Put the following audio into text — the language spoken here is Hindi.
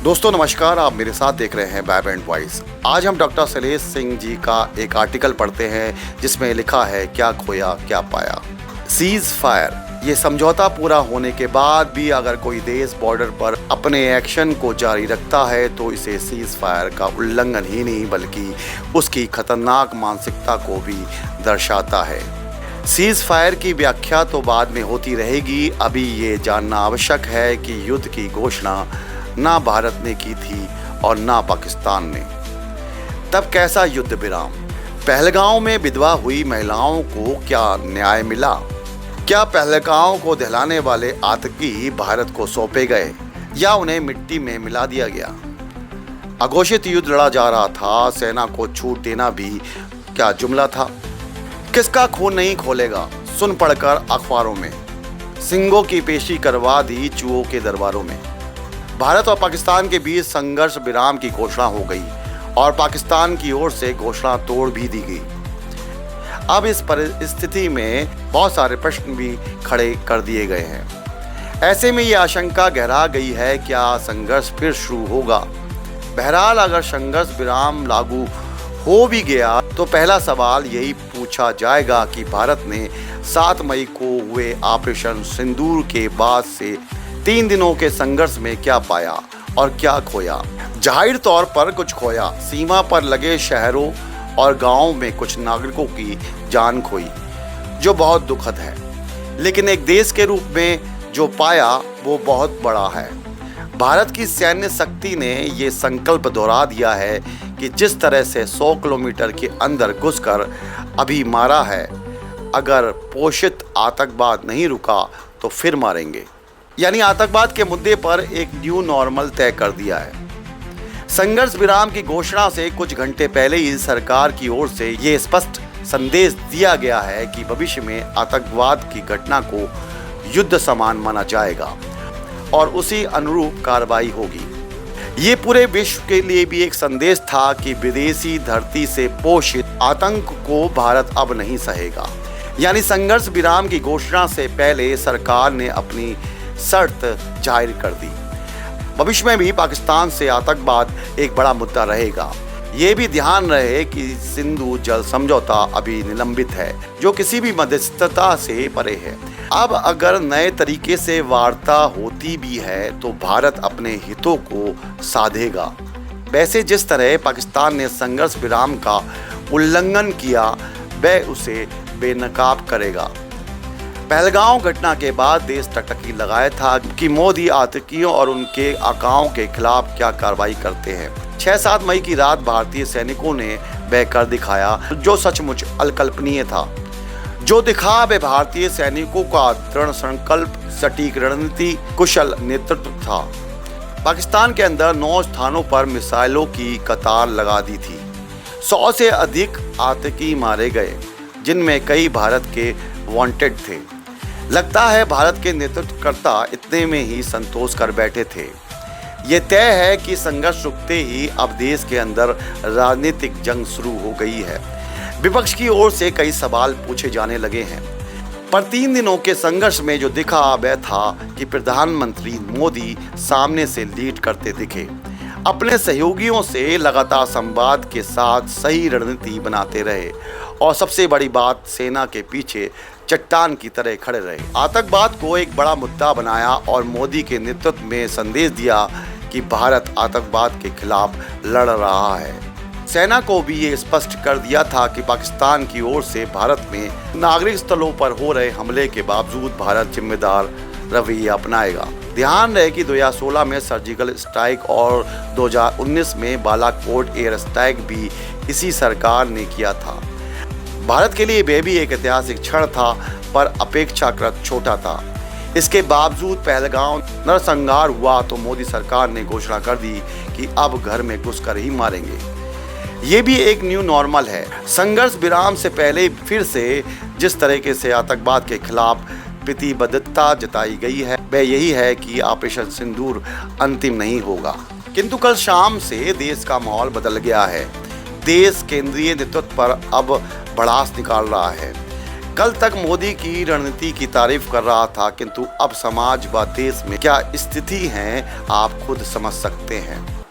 दोस्तों नमस्कार, आप मेरे साथ देख रहे हैं वाइब्रेंट वॉइस। आज हम डॉक्टर शैलेश सिंह जी का एक आर्टिकल पढ़ते हैं जिसमें लिखा है क्या खोया क्या पाया। सीज फायर, ये समझौता पूरा होने के बाद भी अगर कोई देश बॉर्डर पर अपने एक्शन को जारी रखता है तो इसे सीज फायर का उल्लंघन ही नहीं बल्कि उसकी खतरनाक मानसिकता को भी दर्शाता है। सीज फायर की व्याख्या तो बाद में होती रहेगी, अभी ये जानना आवश्यक है कि युद्ध की घोषणा ना भारत ने की थी और ना पाकिस्तान ने। तब कैसा युद्ध विराम? पहलगांव में विधवा हुई महिलाओं को क्या न्याय मिला? क्या पहलगांव को दहलाने वाले आतंकी भारत को सौंपे गए या उन्हें मिट्टी में मिला दिया गया? अघोषित युद्ध लड़ा जा रहा था, सेना को छूट देना भी क्या जुमला था? किसका खून नहीं खोलेगा? सुन पढ़कर अखबारों में सिंगों की पेशी करवा दी चूहों के दरबारों में। भारत और पाकिस्तान के बीच संघर्ष विराम की घोषणा हो गई और पाकिस्तान की ओर से घोषणा तोड़ भी दी गई। अब इस परिस्थिति में बहुत सारे प्रश्न भी खड़े कर दिए गए हैं। ऐसे में ये आशंका गहरा गई है, क्या संघर्ष फिर शुरू होगा? बहरहाल अगर संघर्ष विराम लागू हो भी गया तो पहला सवाल यही पूछा जाएगा कि भारत ने 7 मई को हुए ऑपरेशन सिंदूर के बाद से 3 दिनों के संघर्ष में क्या पाया और क्या खोया। जाहिर तौर पर कुछ खोया, सीमा पर लगे शहरों और गांवों में कुछ नागरिकों की जान खोई, जो बहुत दुखद है। लेकिन एक देश के रूप में जो पाया वो बहुत बड़ा है। भारत की सैन्य शक्ति ने ये संकल्प दोहरा दिया है कि जिस तरह से 100 किलोमीटर के अंदर घुसकर अभी मारा है, अगर पोषित आतंकवाद नहीं रुका तो फिर मारेंगे। यानी आतंकवाद के मुद्दे पर एक न्यू नॉर्मल तय कर दिया है। संघर्ष विराम की घोषणा से कुछ घंटे पहले ही सरकार की ओर से ये स्पष्ट संदेश दिया गया है कि भविष्य में आतंकवाद की घटना को युद्ध समान माना जाएगा और उसी अनुरूप कार्रवाई होगी। ये पूरे विश्व के लिए भी एक संदेश था कि विदेशी धरती से पोषित आतंक को भारत अब नहीं सहेगा। यानी संघर्ष विराम की घोषणा से पहले सरकार ने अपनी शर्त जाहिर कर दी। भविष्य में भी पाकिस्तान से आतंकवाद एक बड़ा मुद्दा रहेगा। ये भी ध्यान रहे कि सिंधु जल समझौता अभी निलंबित है, जो किसी भी मध्यस्थता से परे है। अब अगर नए तरीके से वार्ता होती भी है तो भारत अपने हितों को साधेगा। वैसे जिस तरह पाकिस्तान ने संघर्ष विराम का उल्लंघन किया, वह उसे बेनकाब करेगा। पहलगांव घटना के बाद देश टकटकी लगाया था कि मोदी आतंकियों और उनके आकाओं के खिलाफ क्या कार्रवाई करते हैं। 6-7 मई की रात भारतीय सैनिकों ने वह कर दिखाया जो सचमुच अकल्पनीय था। जो दिखा वह भारतीय सैनिकों का दृढ़ संकल्प, सटीक रणनीति, कुशल नेतृत्व था। पाकिस्तान के अंदर 9 स्थानों पर मिसाइलों की कतार लगा दी थी। 100 से अधिक आतंकी मारे गए, जिनमें कई भारत के वांटेड थे। लगता है भारत के नेतृत्वकर्ता इतने में ही संतोष कर बैठे थे। ये तय है कि संघर्ष रुकते ही अब देश के अंदर राजनीतिक जंग शुरू हो गई है। विपक्ष की ओर से कई सवाल पूछे जाने लगे हैं, पर 3 दिनों के संघर्ष में जो दिखा वह था कि प्रधानमंत्री मोदी सामने से लीड करते दिखे, अपने सहयोगियों से लगातार संवाद के साथ सही रणनीति बनाते रहे और सबसे बड़ी बात, सेना के पीछे चट्टान की तरह खड़े रहे। आतंकवाद को एक बड़ा मुद्दा बनाया और मोदी के नेतृत्व में संदेश दिया कि भारत आतंकवाद के खिलाफ लड़ रहा है। सेना को भी ये स्पष्ट कर दिया था कि पाकिस्तान की ओर से भारत में नागरिक स्थलों पर हो रहे हमले के बावजूद भारत जिम्मेदार रवैया अपनाएगा। ध्यान रहे कि 2016 में सर्जिकल स्ट्राइक और 2019 में बालाकोट एयर स्ट्राइक भी इसी सरकार ने किया था। भारत के लिए वह भी एक ऐतिहासिक क्षण था, पर अपेक्षाकृत छोटा था। इसके बावजूद पहलगांव नरसंहार हुआ तो मोदी सरकार ने घोषणा कर दी कि अब घर में घुसकर ही मारेंगे। ये भी एक न्यू नॉर्मल है। संघर्ष विराम से पहले फिर से जिस तरीके से आतंकवाद के खिलाफ प्रतिबद्धता जताई गई है, वह यही है कि ऑपरेशन सिंदूर अंतिम नहीं होगा। किंतु कल शाम से देश का माहौल बदल गया है। देश केंद्रीय नेतृत्व पर अब भड़ास निकाल रहा है। कल तक मोदी की रणनीति की तारीफ कर रहा था, किंतु अब समाज व देश में क्या स्थिति है आप खुद समझ सकते हैं।